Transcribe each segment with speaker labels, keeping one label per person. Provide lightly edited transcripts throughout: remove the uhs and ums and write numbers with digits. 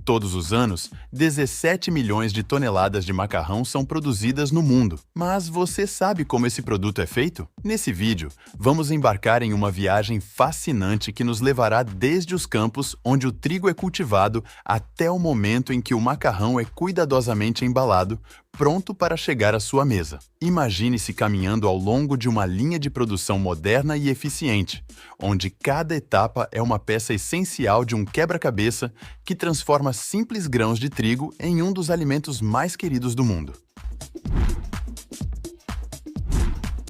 Speaker 1: Todos os anos, 17 milhões de toneladas de macarrão são produzidas no mundo. Mas você sabe como esse produto é feito? Nesse vídeo, vamos embarcar em uma viagem fascinante que nos levará desde os campos onde o trigo é cultivado até o momento em que o macarrão é cuidadosamente embalado, pronto para chegar à sua mesa. Imagine-se caminhando ao longo de uma linha de produção moderna e eficiente, onde cada etapa é uma peça essencial de um quebra-cabeça que transforma simples grãos de trigo em um dos alimentos mais queridos do mundo.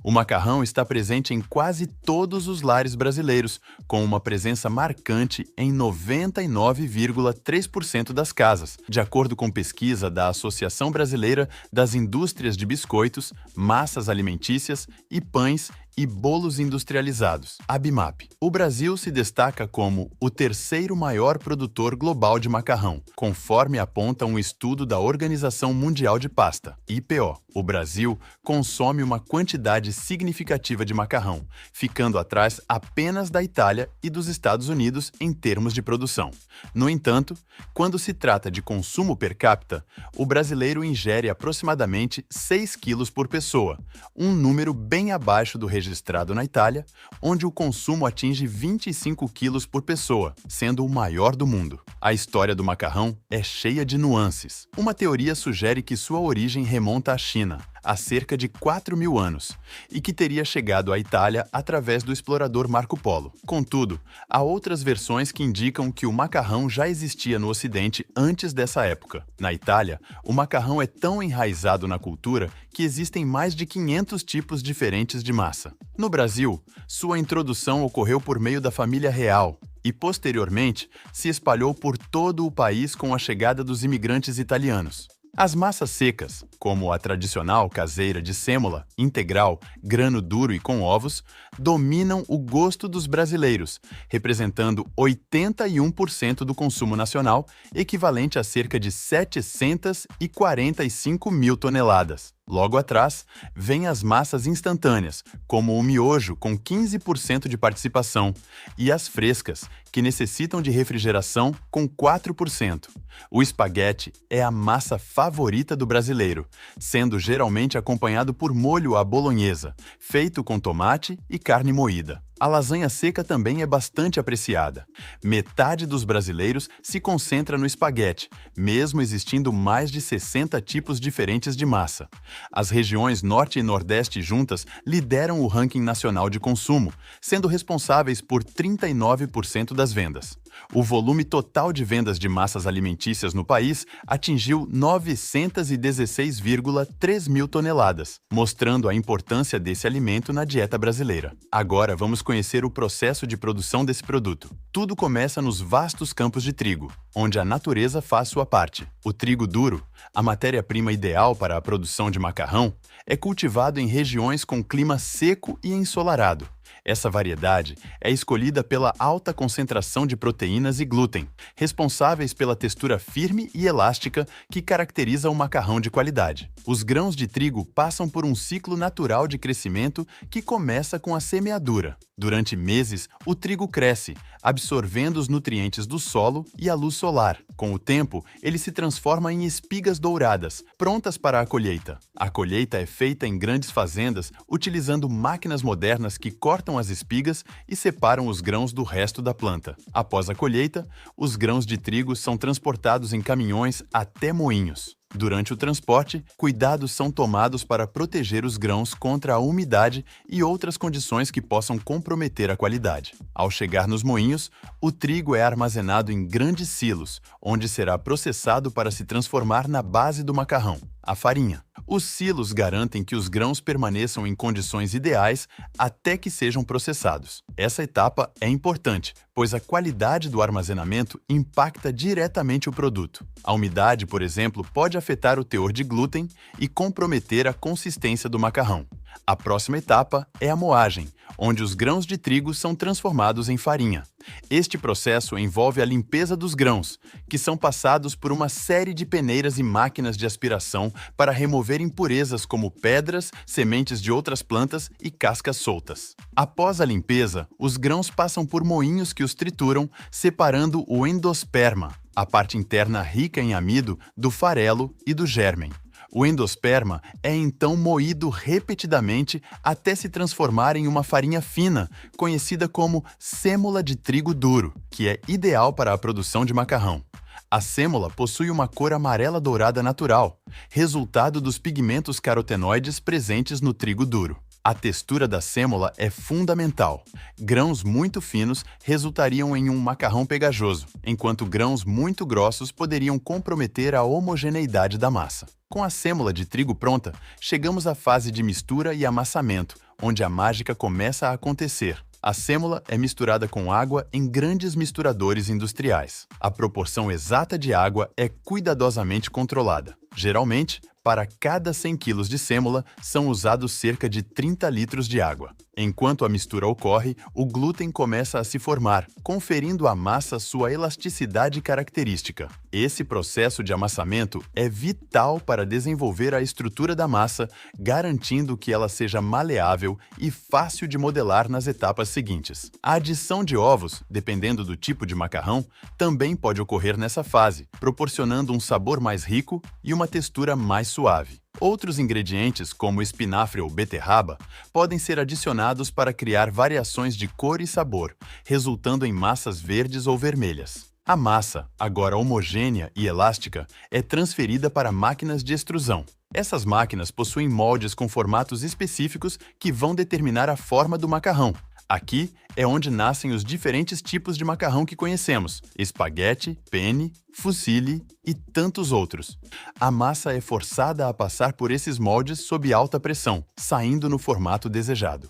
Speaker 1: O macarrão está presente em quase todos os lares brasileiros, com uma presença marcante em 99,3% das casas, de acordo com pesquisa da Associação Brasileira das Indústrias de Biscoitos, Massas Alimentícias e Pães e Bolos Industrializados, ABIMAP. O Brasil se destaca como o terceiro maior produtor global de macarrão, conforme aponta um estudo da Organização Mundial de Pasta, IPO. O Brasil consome uma quantidade significativa de macarrão, ficando atrás apenas da Itália e dos Estados Unidos em termos de produção. No entanto, quando se trata de consumo per capita, o brasileiro ingere aproximadamente 6 quilos por pessoa, um número bem abaixo do registrado na Itália, onde o consumo atinge 25 quilos por pessoa, sendo o maior do mundo. A história do macarrão é cheia de nuances. Uma teoria sugere que sua origem remonta à China, há cerca de 4.000 anos, e que teria chegado à Itália através do explorador Marco Polo. Contudo, há outras versões que indicam que o macarrão já existia no Ocidente antes dessa época. Na Itália, o macarrão é tão enraizado na cultura que existem mais de 500 tipos diferentes de massa. No Brasil, sua introdução ocorreu por meio da família real e, posteriormente, se espalhou por todo o país com a chegada dos imigrantes italianos. As massas secas, como a tradicional caseira de sêmola, integral, grano duro e com ovos, dominam o gosto dos brasileiros, representando 81% do consumo nacional, equivalente a cerca de 745 mil toneladas. Logo atrás, vêm as massas instantâneas, como o miojo com 15% de participação, e as frescas, que necessitam de refrigeração com 4%. O espaguete é a massa favorita do brasileiro, sendo geralmente acompanhado por molho à bolonhesa, feito com tomate e carne moída. A lasanha seca também é bastante apreciada. Metade dos brasileiros se concentra no espaguete, mesmo existindo mais de 60 tipos diferentes de massa. As regiões Norte e Nordeste juntas lideram o ranking nacional de consumo, sendo responsáveis por 39% das vendas. O volume total de vendas de massas alimentícias no país atingiu 916,3 mil toneladas, mostrando a importância desse alimento na dieta brasileira. Agora vamos conhecer o processo de produção desse produto. Tudo começa nos vastos campos de trigo, onde a natureza faz sua parte. O trigo duro, a matéria-prima ideal para a produção de macarrão, é cultivado em regiões com clima seco e ensolarado. Essa variedade é escolhida pela alta concentração de proteínas e glúten, responsáveis pela textura firme e elástica que caracteriza o macarrão de qualidade. Os grãos de trigo passam por um ciclo natural de crescimento que começa com a semeadura. Durante meses, o trigo cresce, absorvendo os nutrientes do solo e a luz solar. Com o tempo, ele se transforma em espigas douradas, prontas para a colheita. A colheita é feita em grandes fazendas, utilizando máquinas modernas que cortam as espigas e separam os grãos do resto da planta. Após a colheita, os grãos de trigo são transportados em caminhões até moinhos. Durante o transporte, cuidados são tomados para proteger os grãos contra a umidade e outras condições que possam comprometer a qualidade. Ao chegar nos moinhos, o trigo é armazenado em grandes silos, onde será processado para se transformar na base do macarrão, a farinha. Os silos garantem que os grãos permaneçam em condições ideais até que sejam processados. Essa etapa é importante, pois a qualidade do armazenamento impacta diretamente o produto. A umidade, por exemplo, pode afetar o teor de glúten e comprometer a consistência do macarrão. A próxima etapa é a moagem, onde os grãos de trigo são transformados em farinha. Este processo envolve a limpeza dos grãos, que são passados por uma série de peneiras e máquinas de aspiração para remover impurezas como pedras, sementes de outras plantas e cascas soltas. Após a limpeza, os grãos passam por moinhos que os trituram, separando o endosperma, a parte interna rica em amido do farelo e do gérmen. O endosperma é então moído repetidamente até se transformar em uma farinha fina, conhecida como sêmola de trigo duro, que é ideal para a produção de macarrão. A sêmola possui uma cor amarela dourada natural, resultado dos pigmentos carotenoides presentes no trigo duro. A textura da sêmola é fundamental. Grãos muito finos resultariam em um macarrão pegajoso, enquanto grãos muito grossos poderiam comprometer a homogeneidade da massa. Com a sêmola de trigo pronta, chegamos à fase de mistura e amassamento, onde a mágica começa a acontecer. A sêmola é misturada com água em grandes misturadores industriais. A proporção exata de água é cuidadosamente controlada. Geralmente, para cada 100 kg de sêmola, são usados cerca de 30 litros de água. Enquanto a mistura ocorre, o glúten começa a se formar, conferindo à massa sua elasticidade característica. Esse processo de amassamento é vital para desenvolver a estrutura da massa, garantindo que ela seja maleável e fácil de modelar nas etapas seguintes. A adição de ovos, dependendo do tipo de macarrão, também pode ocorrer nessa fase, proporcionando um sabor mais rico e uma textura mais suave. Outros ingredientes, como espinafre ou beterraba, podem ser adicionados para criar variações de cor e sabor, resultando em massas verdes ou vermelhas. A massa, agora homogênea e elástica, é transferida para máquinas de extrusão. Essas máquinas possuem moldes com formatos específicos que vão determinar a forma do macarrão. Aqui é onde nascem os diferentes tipos de macarrão que conhecemos: espaguete, penne, fusilli e tantos outros. A massa é forçada a passar por esses moldes sob alta pressão, saindo no formato desejado.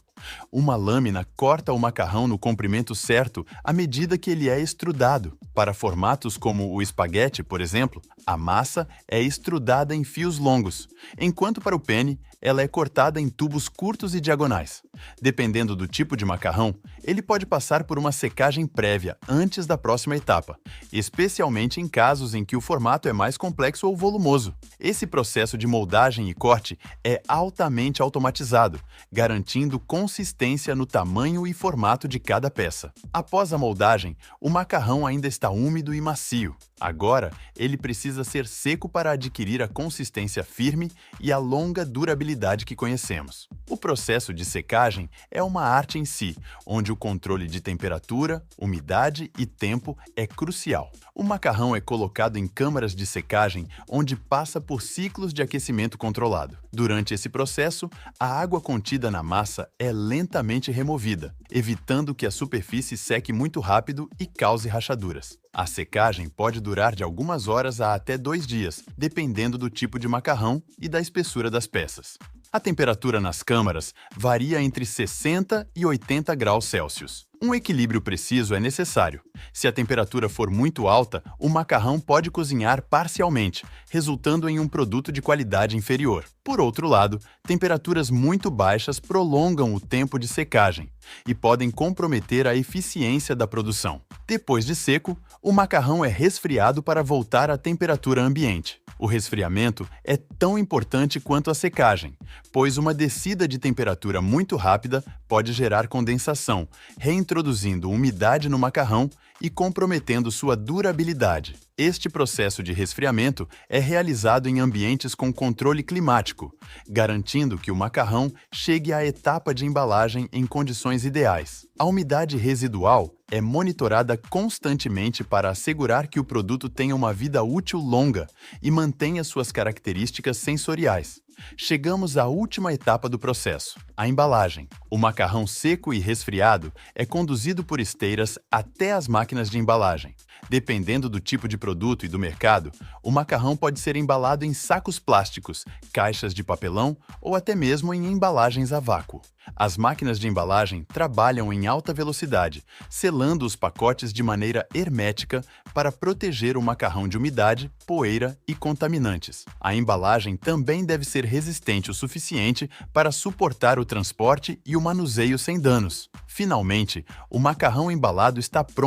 Speaker 1: Uma lâmina corta o macarrão no comprimento certo à medida que ele é extrudado. Para formatos como o espaguete, por exemplo, a massa é extrudada em fios longos, enquanto para o penne, ela é cortada em tubos curtos e diagonais. Dependendo do tipo de macarrão, ele pode passar por uma secagem prévia antes da próxima etapa, especialmente em casos em que o formato é mais complexo ou volumoso. Esse processo de moldagem e corte é altamente automatizado, garantindo consistência no tamanho e formato de cada peça. Após a moldagem, o macarrão ainda está úmido e macio. Agora, ele precisa ser seco para adquirir a consistência firme e a longa durabilidade que conhecemos. O processo de secagem é uma arte em si, onde o controle de temperatura, umidade e tempo é crucial. O macarrão é colocado em câmaras de secagem, onde passa por ciclos de aquecimento controlado. Durante esse processo, a água contida na massa é lentamente removida, evitando que a superfície seque muito rápido e cause rachaduras. A secagem pode durar de algumas horas a até 2 dias, dependendo do tipo de macarrão e da espessura das peças. A temperatura nas câmaras varia entre 60 e 80 graus Celsius. Um equilíbrio preciso é necessário. Se a temperatura for muito alta, o macarrão pode cozinhar parcialmente, resultando em um produto de qualidade inferior. Por outro lado, temperaturas muito baixas prolongam o tempo de secagem e podem comprometer a eficiência da produção. Depois de seco, o macarrão é resfriado para voltar à temperatura ambiente. O resfriamento é tão importante quanto a secagem, pois uma descida de temperatura muito rápida pode gerar condensação, reintroduzindo umidade no macarrão e comprometendo sua durabilidade. Este processo de resfriamento é realizado em ambientes com controle climático, garantindo que o macarrão chegue à etapa de embalagem em condições ideais. A umidade residual é monitorada constantemente para assegurar que o produto tenha uma vida útil longa e mantenha suas características sensoriais. Chegamos à última etapa do processo, a embalagem. O macarrão seco e resfriado é conduzido por esteiras até as máquinas de embalagem. Dependendo do tipo de produto e do mercado, o macarrão pode ser embalado em sacos plásticos, caixas de papelão ou até mesmo em embalagens a vácuo. As máquinas de embalagem trabalham em alta velocidade, selando os pacotes de maneira hermética para proteger o macarrão de umidade, poeira e contaminantes. A embalagem também deve ser resistente o suficiente para suportar o transporte e o manuseio sem danos. Finalmente, o macarrão embalado está pronto